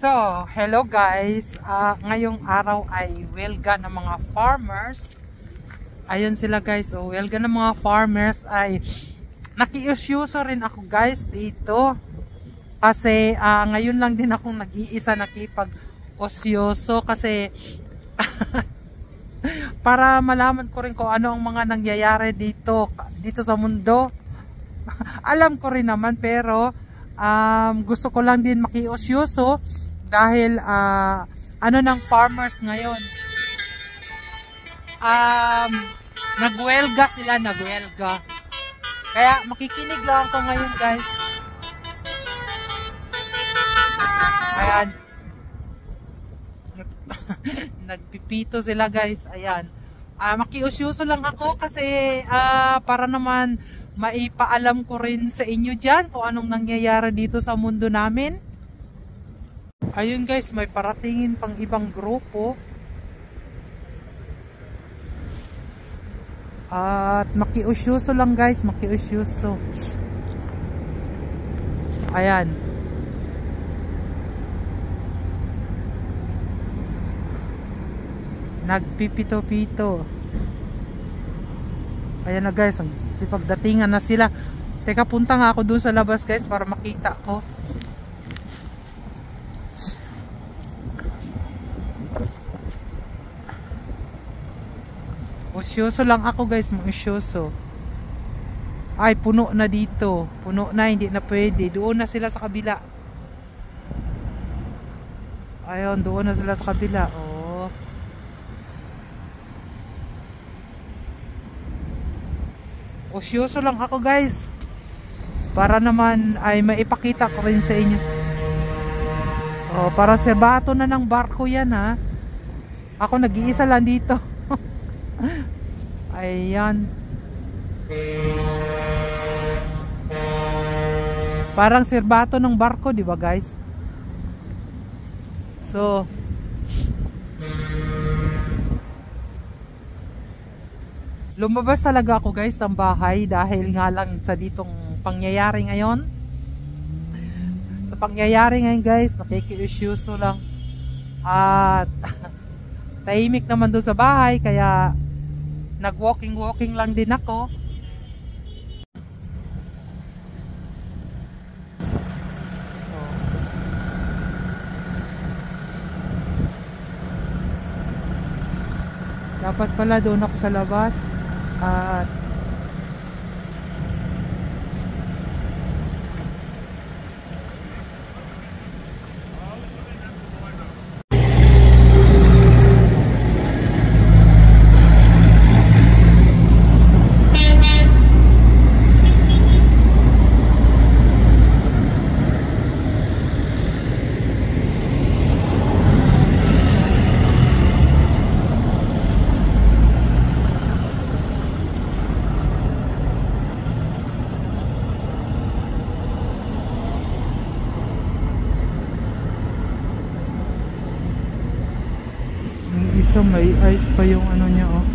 So, hello guys. Ngayong araw ay welga ng mga farmers. Ayun sila guys. So, welga ng mga farmers ay nakiusyuso rin ako guys dito. Kasi ngayon lang din akong nag-iisa nakipag-osyoso kasi para malaman ko rin kung ano ang mga nangyayari dito sa mundo. Alam ko rin naman pero gusto ko lang din makiosyoso dahil ano ng farmers ngayon, nagwelga sila, kaya makikinig lang ako ngayon guys. Ayan. Nagpipito sila guys. Ayan. Makiosyoso lang ako kasi para naman maipaalam ko rin sa inyo dyan kung anong nangyayari dito sa mundo namin. Ayun guys, may paratingin pang ibang grupo. At makiusyoso lang guys, makiusyoso. Ayan. Nagpipito-pito. Ayan na guys, pagdatingan na sila. Teka, punta nga ako dun sa labas guys para makita ko. Usyoso lang ako guys, usyoso. Ay, puno na dito. Puno na, hindi na pwede. Doon na sila sa kabila. Ayun, doon na sila sa kabila. Oh. Usyoso lang ako guys. Para naman ay maipakita ko rin sa inyo. Oh, para serbato na ng barko yan ha. Ako nag-iisa lang dito. Ayan. Parang serbato ng barko, di ba guys? So, lumabas talaga ako guys ng bahay dahil nga lang sa ditong pangyayari ngayon. Sa pangyayari ngayon guys, nakikiusyoso lang. At tahimik naman doon sa bahay kaya nag-walking lang din ako. Dapat pala doon ako sa labas. At may ice pa yung ano niya oh.